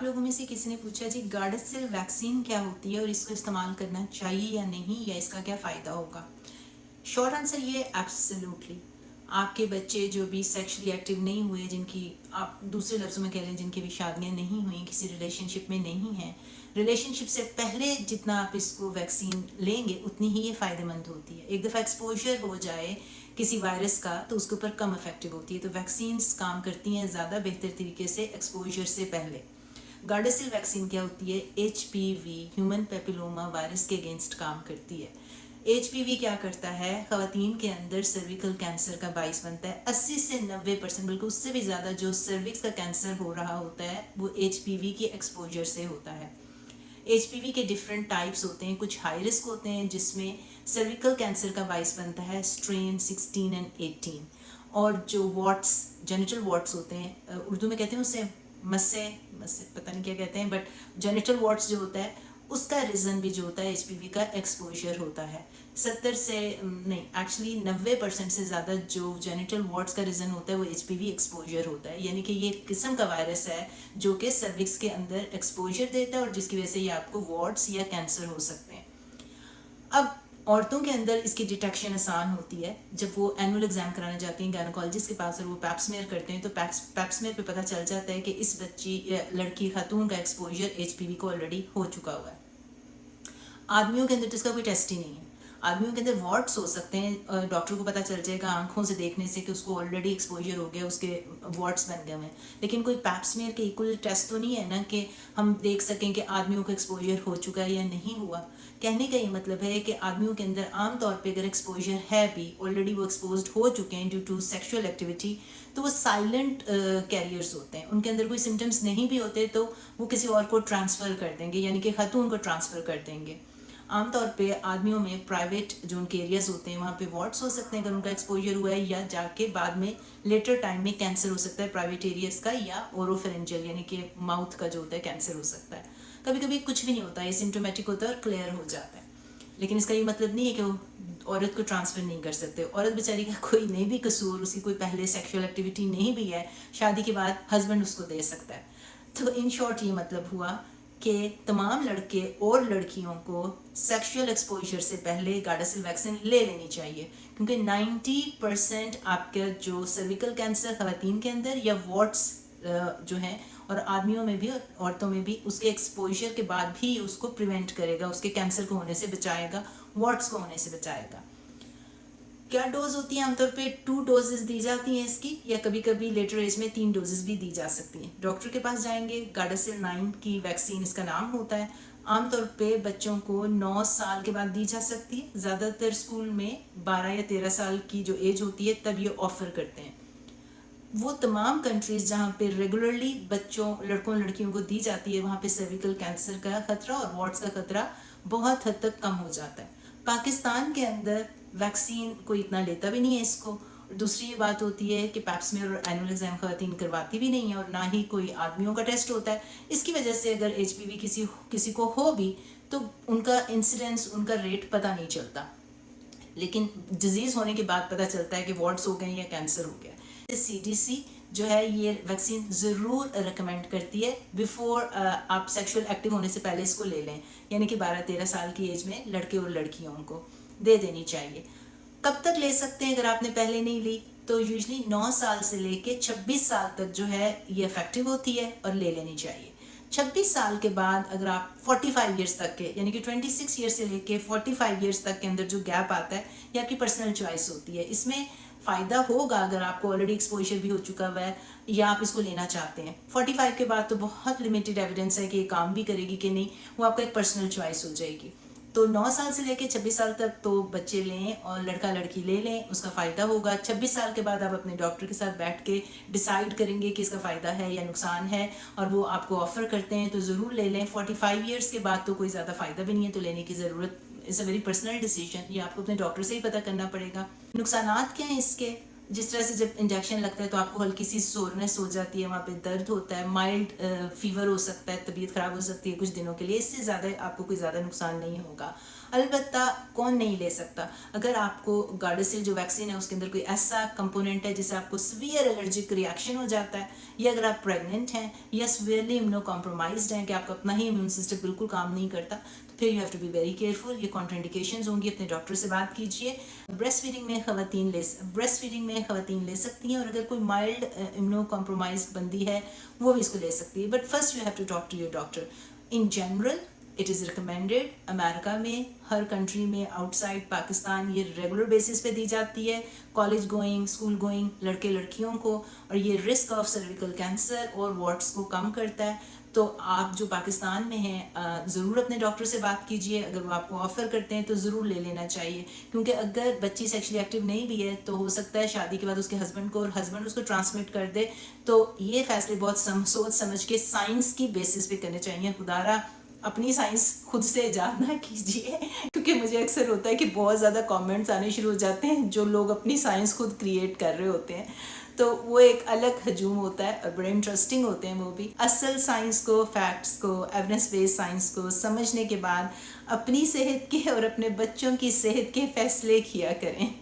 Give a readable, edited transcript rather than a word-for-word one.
आप लोगों में से किसी ने पूछा जी गार्डासिल वैक्सीन क्या होती है और इसको इस्तेमाल करना चाहिए या नहीं, या इसका क्या फ़ायदा होगा। शॉर्ट आंसर ये एब्सोल्युटली। आपके बच्चे जो भी सेक्सुअली एक्टिव नहीं हुए, जिनकी आप दूसरे लफ्ज़ों में कह लें जिनकी भी शादियाँ नहीं हुई, किसी रिलेशनशिप में नहीं हैं, रिलेशनशिप से पहले जितना आप इसको वैक्सीन लेंगे उतनी ही ये फ़ायदेमंद होती है। एक दफ़ा एक्सपोजर हो जाए किसी वायरस का तो उसके ऊपर कम इफेक्टिव होती है, तो वैक्सीन्स काम करती हैं ज़्यादा बेहतर तरीके से एक्सपोजर से पहले। गार्डासिल वैक्सीन क्या होती है? HPV ह्यूमन पेपिलोमा वायरस के अगेंस्ट काम करती है। HPV क्या करता है? ख़वातीन के अंदर सर्विकल कैंसर का बाइस बनता है। 80 से 90%, बल्कि उससे भी ज़्यादा जो सर्विक्स का कैंसर हो रहा होता है वो HPV की एक्सपोजर से होता है। HPV के डिफरेंट टाइप्स होते हैं, कुछ हाई रिस्क होते हैं जिसमें सर्विकल कैंसर का बाइस बनता है स्ट्रेन 16 एंड 18, और जो वॉट्स जेनिटल वॉट्स होते हैं, उर्दू में कहते हैं उसे मस्से मस्से पता नहीं क्या कहते हैं, बट जेनिटल वॉट्स जो होता है उसका रीज़न भी जो होता है HPV का एक्सपोजर होता है। 70 से नहीं एक्चुअली 90% से ज़्यादा जो जेनिटल वॉट्स का रीज़न होता है वो HPV एक्सपोजर होता है। यानी कि ये एक किस्म का वायरस है जो कि सर्विक्स के अंदर एक्सपोजर देता है और जिसकी वजह से ये आपको वॉट्स या कैंसर हो सकते हैं। अब औरतों के अंदर इसकी डिटेक्शन आसान होती है। जब वो एनुअल एग्जाम कराने जाती हैं गायनोकोलॉजिस्ट के पास और वो पैप्समेयर करते हैं तो पैप्समेयर पे पता चल जाता है कि इस बच्ची लड़की खातून का एक्सपोजर HPV को ऑलरेडी हो चुका हुआ है। आदमियों के अंदर तो इसका कोई टेस्ट ही नहीं है। आदमियों के अंदर वॉट्स हो सकते हैं, डॉक्टर को पता चल जाएगा आंखों से देखने से कि उसको ऑलरेडी एक्सपोजर हो गया, उसके वॉट्स बन गए हैं, लेकिन कोई पैप्समेयर के इक्वल टेस्ट तो नहीं है ना कि हम देख सकें कि आदमियों को एक्सपोजर हो चुका है या नहीं हुआ। कहने का ये मतलब है कि आदमियों के अंदर आम तौर पे अगर एक्सपोजर है भी, ऑलरेडी वो एक्सपोज हो चुके हैं ड्यू टू सेक्शुअल एक्टिविटी, तो वो साइलेंट कैरियर्स होते हैं, उनके अंदर कोई सिम्टम्स नहीं भी होते तो वो किसी और को ट्रांसफ़र कर देंगे, यानी कि खातून को ट्रांसफ़र कर देंगे। आमतौर पे आदमियों में प्राइवेट जो उनके एरियाज होते हैं वहाँ पे वॉट्स हो सकते हैं अगर उनका एक्सपोजर हुआ है, या जाके बाद में लेटर टाइम में कैंसर हो सकता है प्राइवेट एरियाज का, या ओरोफेरेंजियल यानी कि माउथ का जो होता है कैंसर हो सकता है। कभी कभी कुछ भी नहीं होता है, सिम्टोमेटिक होता है और क्लियर हो जाता है, लेकिन इसका ये मतलब नहीं है कि वो औरत को ट्रांसफ़र नहीं कर सकते। औरत बेचारी का कोई नहीं भी कसूर, उसकी कोई पहले सेक्सुअल एक्टिविटी नहीं भी है, शादी के बाद हस्बैंड उसको दे सकता है। तो इन शॉर्ट ये मतलब हुआ कि तमाम लड़के और लड़कियों को सेक्सुअल एक्सपोजर से पहले गार्डासिल वैक्सीन ले लेनी चाहिए, क्योंकि 90% आपका जो सर्विकल कैंसर ख़वातीन के अंदर या वॉट्स जो हैं, और आदमियों में भी और औरतों में भी, उसके एक्सपोजर के बाद भी उसको प्रिवेंट करेगा, उसके कैंसर को होने से बचाएगा, वॉट्स को होने से बचाएगा। क्या डोज होती है? आमतौर पे 2 डोजेस दी जाती हैं इसकी, या कभी कभी लेटर एज में 3 डोजेस भी दी जा सकती हैं। डॉक्टर के पास जाएंगे, गार्डासिल 9 की वैक्सीन इसका नाम होता है। आमतौर पे बच्चों को 9 साल के बाद दी जा सकती है। ज़्यादातर स्कूल में 12 या 13 साल की जो एज होती है तब ये ऑफ़र करते हैं। वो तमाम कंट्रीज़ जहाँ पे रेगुलरली बच्चों लड़कों लड़कियों को दी जाती है वहाँ पे सर्विकल कैंसर का ख़तरा और वॉट्स का ख़तरा बहुत हद तक कम हो जाता है। पाकिस्तान के अंदर वैक्सीन कोई इतना लेता भी नहीं है इसको। दूसरी ये बात होती है कि पैप्समेयर और एनुअल एग्जाम ख़वातीन करवाती भी नहीं है, और ना ही कोई आदमियों का टेस्ट होता है। इसकी वजह से अगर HPV किसी को हो भी तो उनका इंसिडेंस, उनका रेट पता नहीं चलता, लेकिन डिजीज़ होने के बाद पता चलता है कि वॉट्स हो गए या कैंसर हो गया। CDC जो है ये वैक्सीन ज़रूर रिकमेंड करती है बिफोर आप सेक्सुअल एक्टिव होने से पहले इसको ले लें, यानी कि 12-13 साल की एज में लड़के और लड़कियों को दे देनी चाहिए। कब तक ले सकते हैं अगर आपने पहले नहीं ली? तो यूजली 9 साल से लेके 26 साल तक जो है ये इफेक्टिव होती है और ले लेनी चाहिए। 26 साल के बाद अगर आप 45 ईयर्स तक के, यानी कि 26 ईयर्स से लेके 45 ईयर्स तक के अंदर जो गैप आता है, ये आपकी पर्सनल चॉइस होती है। इसमें फ़ायदा होगा अगर आपको ऑलरेडी एक्सपोजर भी हो चुका हुआ है या आप इसको लेना चाहते हैं। 45 के बाद तो बहुत लिमिटेड एविडेंस है कि ये काम भी करेगी कि नहीं, वो आपका एक पर्सनल चॉइस हो जाएगी। तो 9 साल से लेके 26 साल तक तो बच्चे लें और लड़का लड़की ले लें, उसका फ़ायदा होगा। 26 साल के बाद आप अपने डॉक्टर के साथ बैठ के डिसाइड करेंगे कि इसका फ़ायदा है या नुकसान है, और वो आपको ऑफ़र करते हैं तो ज़रूर ले लें। 45 ईयर्स के बाद तो कोई ज़्यादा फ़ायदा भी नहीं है, तो लेने की ज़रूरत is a very personal decision, ये आपको अपने डॉक्टर से ही पता करना पड़ेगा। नुकसानात क्या हैं इसके? जिस तरह से जब इंजेक्शन लगता है तो आपको हल्की सी सोरनेस हो जाती है, वहाँ पे दर्द होता है, माइल्ड फीवर हो सकता है, तबीयत ख़राब हो सकती है कुछ दिनों के लिए, इससे ज़्यादा आपको कोई ज़्यादा नुकसान नहीं होगा। अलबत्ता कौन नहीं ले सकता, अगर आपको गार्डासिल जो वैक्सीन है उसके अंदर कोई ऐसा कंपोनेंट है जिससे आपको सीवियर एलर्जिक रिएक्शन हो जाता है, या अगर आप प्रेग्नेंट हैं या सीवियरली इम्यूनो कॉम्प्रोमाइज्ड हैं कि आपका अपना ही इम्यून सिस्टम बिल्कुल काम नहीं करता, तो फिर you have to be very careful. ये कॉन्ट्राइंडिकेशंस होंगी, अपने डॉक्टर से बात कीजिए। ब्रेस्ट फीडिंग में ख़वातीन ले सकती हैं, और अगर कोई माइल्ड इम्यूनो कॉम्प्रोमाइज्ड बंदी है वो भी इसको ले सकती है, but first you have to talk to your doctor. In general it is recommended, America में, हर कंट्री में आउटसाइड पाकिस्तान ये रेगुलर बेसिस पे दी जाती है, कॉलेज गोइंग, स्कूल गोइंग लड़के लड़कियों को, और ये रिस्क ऑफ सर्विकल कैंसर और वार्ड्स को कम करता है। तो आप जो पाकिस्तान में हैं ज़रूर अपने डॉक्टर से बात कीजिए, अगर वो आपको ऑफ़र करते हैं तो ज़रूर ले लेना चाहिए, क्योंकि अगर बच्ची सेक्सुअली एक्टिव नहीं भी है तो हो सकता है शादी के बाद उसके हस्बैंड को, और हस्बैंड उसको ट्रांसमिट कर दे। तो ये फैसले बहुत सोच समझ के साइंस की बेसिस पे करने चाहिए। खुदारा अपनी साइंस खुद से जानना कीजिए, क्योंकि मुझे अक्सर होता है कि बहुत ज़्यादा कमेंट्स आने शुरू हो जाते हैं जो लोग अपनी साइंस खुद क्रिएट कर रहे होते हैं, तो वो एक अलग हजूम होता है और बड़े इंटरेस्टिंग होते हैं वो भी। असल साइंस को, फैक्ट्स को, एविडेंस बेस्ड साइंस को समझने के बाद अपनी सेहत के और अपने बच्चों की सेहत के फैसले किया करें।